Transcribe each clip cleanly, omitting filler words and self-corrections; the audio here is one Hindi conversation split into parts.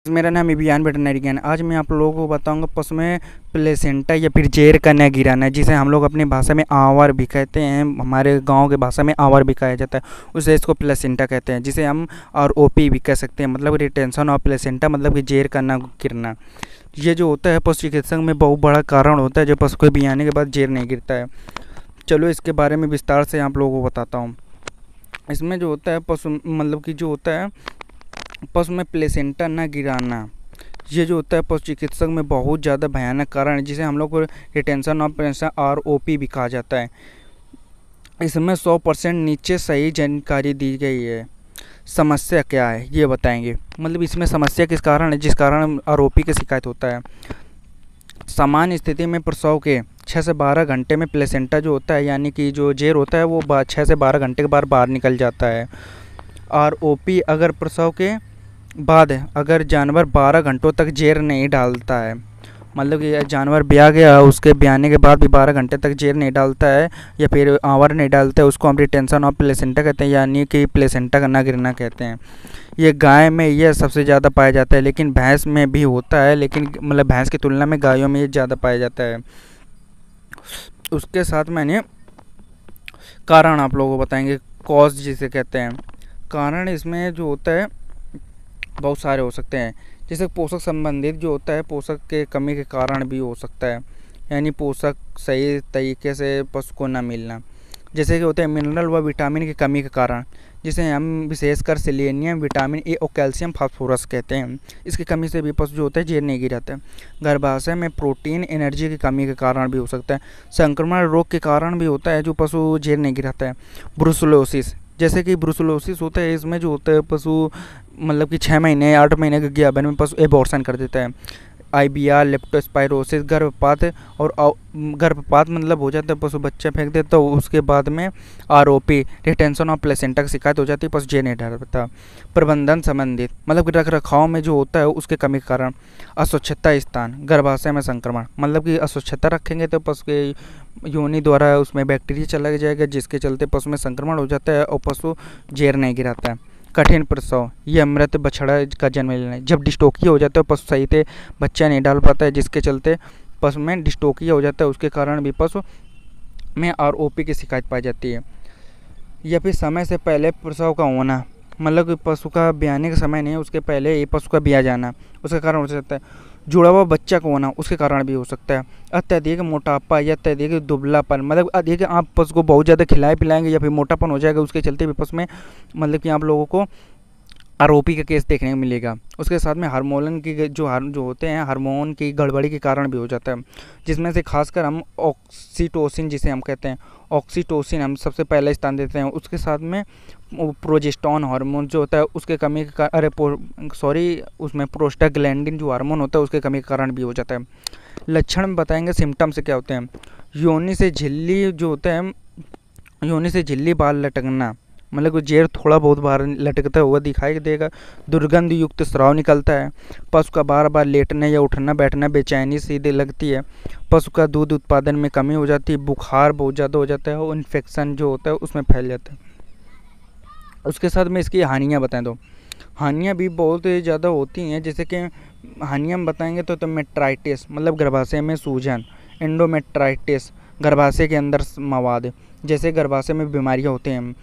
मेरा नाम इबियान वेटरनरी। आज मैं आप लोगों को बताऊंगा पशु में प्लेसेंटा या फिर जेर का न गिराना, जिसे हम लोग अपनी भाषा में आंवर भी कहते हैं। हमारे गांव के भाषा में आंवर भी कहा जाता है, उसे इसको प्लेसेंटा कहते हैं, जिसे हम और ओपी भी कह सकते हैं, मतलब रिटेंशन ऑफ प्लेसेंटा, मतलब कि जेर का न गिरना। ये जो होता है पशु चिकित्सक में बहुत बड़ा कारण होता है, जो पशु को बियाने के बाद जेर नहीं गिरता है। चलो इसके बारे में विस्तार से आप लोगों को बताता हूँ। इसमें जो होता है पशु, मतलब कि जो होता है पशु में प्लेसेंटा न गिराना, ये जो होता है पशु चिकित्सक में बहुत ज़्यादा भयानक कारण है, जिसे हम लोग को रिटेंशन ऑफ प्लेसेंटा ROP भी कहा जाता है। इसमें 100% नीचे सही जानकारी दी गई है। समस्या क्या है ये बताएंगे, मतलब इसमें समस्या किस कारण है, जिस कारण ROP की शिकायत होता है। सामान्य स्थिति में प्रसव के 6 से 12 घंटे में प्लेसेंटा जो होता है, यानी कि जो जेर होता है, वो 6 से 12 घंटे के बाद बाहर निकल जाता है। ROP अगर प्रसव के बाद अगर जानवर 12 घंटों तक जेर नहीं डालता है, मतलब कि जानवर ब्याह गया, उसके ब्याने के बाद भी 12 घंटे तक जेर नहीं डालता है या फिर आंवर नहीं डालता है, उसको हम रिटेंशन ऑफ प्लेसेंटा कहते हैं, यानी कि प्लेसेंटा का ना गिरना कहते हैं। ये गाय में यह सबसे ज़्यादा पाया जाता है, लेकिन भैंस में भी होता है, लेकिन मतलब भैंस की तुलना में गायों में ये ज़्यादा पाया जाता है। उसके साथ मैंने कारण आप लोगों को बताएंगे, कॉज जिसे कहते हैं। कारण इसमें जो होता है बहुत सारे हो सकते हैं, जैसे पोषक संबंधित जो होता है, पोषक के कमी के कारण भी हो सकता है, यानी पोषक सही तरीके से पशु को न मिलना। जैसे कि होते हैं मिनरल व विटामिन की कमी के कारण, जिसे हम विशेषकर सेलेनियम, विटामिन ए और कैल्शियम फास्फोरस कहते हैं। इसकी कमी से भी पशु जो होता है जेर नहीं गिराता है। गर्भाशय में प्रोटीन एनर्जी की कमी के कारण भी हो सकता है। संक्रमण रोग के कारण भी होता है जो पशु जेर नहीं गिराता है। ब्रुसलोसिस, जैसे कि ब्रुसलोसिस होता है, इसमें जो होता है पशु मतलब कि 6 महीने 8 महीने के गाभिन में पशु एबॉर्शन कर देता है। IBR, लेप्टोस्पायरोसिस, गर्भपात और गर्भपात मतलब हो जाता है पशु बच्चा फेंक देता, तो उसके बाद में ROP रिटेंशन ऑफ प्लेसेंटा की शिकायत हो जाती है, पशु जेर नहीं डालता। प्रबंधन संबंधित, मतलब कि रख रखाव में जो होता है उसके कमी के कारण। अस्वच्छता स्थान, गर्भाशय में संक्रमण, मतलब कि अस्वच्छता रखेंगे तो पशु के योनि द्वारा उसमें बैक्टीरिया चला जाएगा, जिसके चलते पशु में संक्रमण हो जाता है और पशु जेर नहीं गिराता है। कठिन प्रसव, यह मृत बछड़ा का जन्म लेना, जब डिस्टोकिया हो जाता है पशु सही से बच्चा नहीं डाल पाता है, जिसके चलते पशु में डिस्टोकिया हो जाता है, उसके कारण भी पशु में ROP की शिकायत पाई जाती है। या फिर समय से पहले प्रसव का होना, मतलब कि पशु का ब्याने का समय नहीं है, उसके पहले ही पशु का ब्याह जाना, उसके कारण हो सकता है। जुड़ा हुआ बच्चा का होना, उसके कारण भी हो सकता है। अत्यधिक मोटापा या अत्यधिक दुबलापन, मतलब अधिक आप पशु को बहुत ज़्यादा खिलाए पिलाएंगे या फिर मोटापन हो जाएगा, उसके चलते भी पशु में मतलब कि आप लोगों को ROP का केस देखने को मिलेगा। उसके साथ में हार्मोन की जो होते हैं, हार्मोन की गड़बड़ी के कारण भी हो जाता है, जिसमें से खासकर हम ऑक्सीटोसिन जिसे हम कहते हैं, ऑक्सीटोसिन हम सबसे पहले स्थान देते हैं। उसके साथ में प्रोजेस्टेरॉन हार्मोन जो होता है उसके कमी के उसमें प्रोस्टाग्लैंडिन जो हार्मोन होता है उसके कमी के कारण भी हो जाता है। लक्षण बताएंगे, सिम्टम्स क्या होते हैं। योनि से झिल्ली जो होता है, योनि से झिल्ली बाल लटकना, मतलब कि जेर थोड़ा बहुत बाहर लटकता हुआ दिखाई देगा। दुर्गंध युक्त स्राव निकलता है। पशु का बार बार लेटने या उठना बैठना बेचैनी सीधे लगती है। पशु का दूध उत्पादन में कमी हो जाती है। बुखार बहुत ज़्यादा हो जाता है और इन्फेक्शन जो होता है उसमें फैल जाता है। उसके साथ में इसकी हानियाँ बताएं तो हानियाँ भी बहुत ज़्यादा होती हैं, जैसे कि हानियाँ बताएंगे तो मेट्राइटिस, मतलब गर्भाशय में सूजन। एंडोमेट्राइटिस, गर्भाशय के अंदर मवाद, जैसे गर्भाशय में बीमारियाँ होती हैं।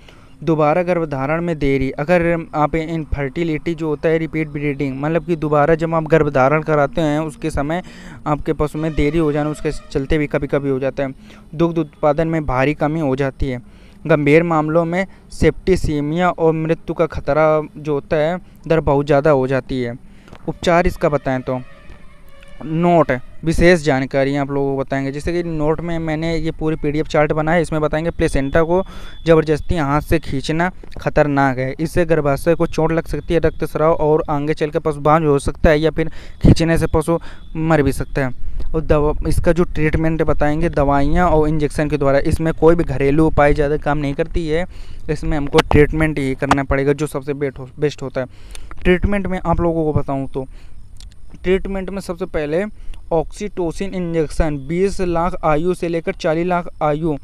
दोबारा गर्भधारण में देरी, अगर आप इनफर्टिलिटी जो होता है, रिपीट ब्रीडिंग, मतलब कि दोबारा जब आप गर्भधारण कराते हैं उसके समय आपके पशु में देरी हो जाना, उसके चलते भी कभी कभी हो जाता है। दुग्ध उत्पादन में भारी कमी हो जाती है। गंभीर मामलों में सेप्टिसीमिया और मृत्यु का खतरा जो होता है दर बहुत ज़्यादा हो जाती है। उपचार इसका बताएं तो नोट, विशेष जानकारी आप लोगों को बताएंगे, जैसे कि नोट में मैंने ये पूरी PDF चार्ट बनाया है। इसमें बताएंगे प्लेसेंटा को ज़बरदस्ती हाथ से खींचना खतरनाक है, इससे गर्भाशय को चोट लग सकती है, रक्तस्राव और आगे चल के पशु बांझ हो सकता है या फिर खींचने से पशु मर भी सकता है। और दवा, इसका जो ट्रीटमेंट बताएंगे दवाइयाँ और इंजेक्शन के द्वारा, इसमें कोई भी घरेलू उपाय ज़्यादा काम नहीं करती है, इसमें हमको ट्रीटमेंट ही करना पड़ेगा जो सबसे बेस्ट होता है। ट्रीटमेंट में आप लोगों को बताऊँ तो ट्रीटमेंट में सबसे पहले ऑक्सीटोसिन इंजेक्शन 20 लाख आयु से लेकर 40 लाख आयु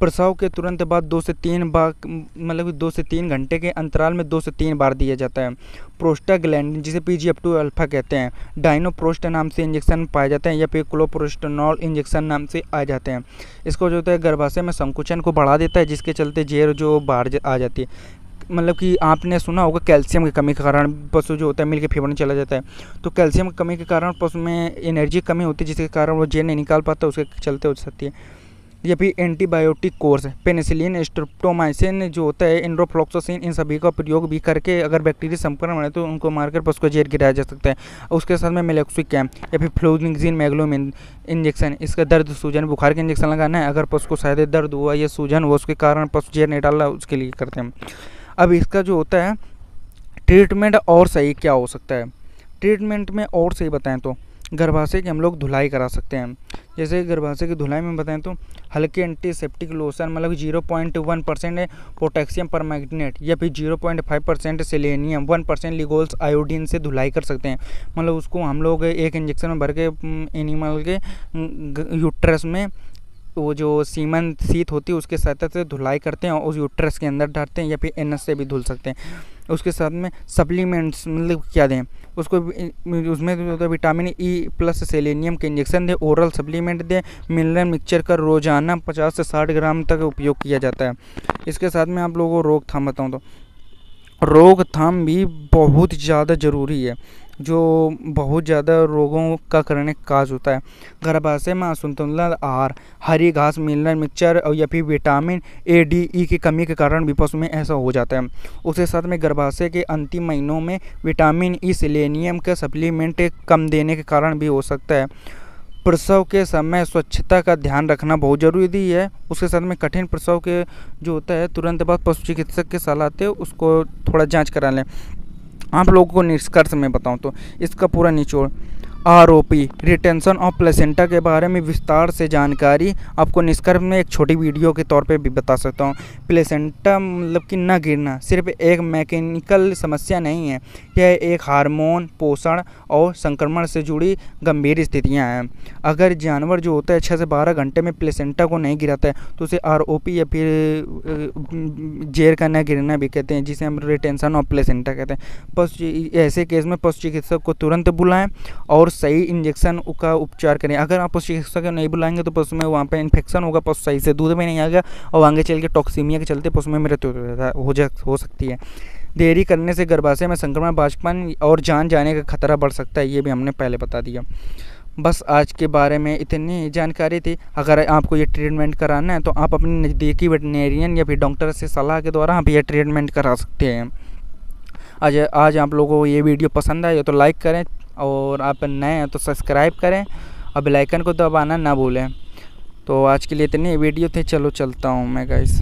प्रसव के तुरंत बाद 2 से 3 बार, मतलब 2 से 3 घंटे के अंतराल में 2 से 3 बार दिया जाता है। प्रोस्टाग्लैंडिन जिसे PGF2 अल्फा कहते हैं, डाइनोप्रोस्ट नाम से इंजेक्शन पाए जाते हैं या फिर क्लोप्रोस्टेनॉल इंजेक्शन नाम से आ जाते हैं। इसको जो होता है गर्भाशय में संकुचन को बढ़ा देता है, जिसके चलते जेर जो बाहर आ जाती है। मतलब कि आपने सुना होगा कैल्शियम की कमी के कारण पशु जो होता है मिल के फेफड़े में चला जाता है। तो कैल्शियम की कमी के कारण पशु में एनर्जी की कमी होती है, जिसके कारण वो जेर नहीं निकाल पाता, उसके चलते हो सकती है। या फिर एंटीबायोटिक कोर्स, पेनिसिलिन, स्ट्रेप्टोमाइसिन जो होता है, एंड्रोफ्लोक्सासिन, इन सभी का प्रयोग भी करके अगर बैक्टीरिया संक्रमण है तो उनको मारकर पशु को जेर गिराया जा सकता है। उसके साथ में मेलोक्सिकैम या फिर फ्लूनिक्सिन मैग्लोमिन इंजेक्शन, इसका दर्द सूजन बुखार का इंजेक्शन लगाना है। अगर पशु को शायद दर्द हुआ या सूजन हुआ उसके कारण पशु जेर नहीं डाल रहा, उसके लिए करते हैं। अब इसका जो होता है ट्रीटमेंट और सही क्या हो सकता है, ट्रीटमेंट में और सही बताएं तो गर्भाशय की हम लोग धुलाई करा सकते हैं। जैसे गर्भाशय की धुलाई में बताएं तो हल्के एंटीसेप्टिक लोशन, मतलब 0.1% पोटेशियम परमैंगनेट या फिर 0.5% सेलेनियम, 1% लिगोल्स आयोडीन से धुलाई कर सकते हैं। मतलब उसको हम लोग एक इंजेक्शन में भर के एनिमल के यूट्रस में वो जो सीमन शीत होती है उसके सहायता से धुलाई करते हैं और उस यूट्रस के अंदर डालते हैं, या फिर एनएस से भी धुल सकते हैं। उसके साथ में सप्लीमेंट्स मतलब क्या दें उसको, उसमें जो होता है विटामिन ई प्लस सेलेनियम के इंजेक्शन दें, ओरल सप्लीमेंट दें, मिनरल मिक्सचर का रोजाना 50 से 60 ग्राम तक उपयोग किया जाता है। इसके साथ में आप लोगों को रोकथाम बताऊँ तो रोकथाम भी बहुत ज़्यादा ज़रूरी है, जो बहुत ज़्यादा रोगों का करने का काज होता है। गर्भाशय में असंतुलित आहार, हरी घास, मिनरल मिक्सचर और या फिर विटामिन ए, डी, ई की कमी के कारण भी पशु में ऐसा हो जाता है। उसके साथ में गर्भाशय के अंतिम महीनों में विटामिन ई, सेलेनियम का सप्लीमेंट कम देने के कारण भी हो सकता है। प्रसव के समय स्वच्छता का ध्यान रखना बहुत ज़रूरी है। उसके साथ में कठिन प्रसव के जो होता है तुरंत बाद पशु चिकित्सक के सलाह आते हैं, उसको थोड़ा जांच करा लें। आप लोगों को निष्कर्ष में बताऊं तो इसका पूरा निचोड़ ROP रिटेंशन ऑफ प्लेसेंटा के बारे में विस्तार से जानकारी आपको निष्कर्ष में एक छोटी वीडियो के तौर पे भी बता सकता हूँ। प्लेसेंटा मतलब कि न गिरना सिर्फ एक मैकेनिकल समस्या नहीं है, यह एक हार्मोन, पोषण और संक्रमण से जुड़ी गंभीर स्थितियाँ हैं। अगर जानवर जो होता है 6 से 12 घंटे में प्लेसेंटा को नहीं गिराता है तो उसे ROP या फिर जेर का न गिरना भी कहते हैं, जिसे हम रिटेंशन ऑफ प्लेसेंटा कहते हैं। पशु ऐसे केस में पशु चिकित्सक को तुरंत बुलाएं और सही इंजेक्शन का उपचार करें। अगर आप पशु चिकित्सक को नहीं बुलाएंगे तो पशु में वहाँ पे इन्फेक्शन होगा, पशु सही से दूध में नहीं आएगा और आगे चल के टॉक्सीमिया के चलते पशु में मृत्यु हो सकती है। देरी करने से गर्भाशय में संक्रमण, बांझपन और जान जाने का खतरा बढ़ सकता है, ये भी हमने पहले बता दिया। बस आज के बारे में इतनी जानकारी थी। अगर आपको ये ट्रीटमेंट कराना है तो आप अपने नज़दीकी वेटनेरियन या फिर डॉक्टर से सलाह के द्वारा आप ये ट्रीटमेंट करा सकते हैं। आज आप लोगों को ये वीडियो पसंद आए तो लाइक करें और आप नए हैं तो सब्सक्राइब करें और बेल आइकन को दबाना ना भूलें। तो आज के लिए इतनी वीडियो थे, चलो चलता हूँ मैं गाइस।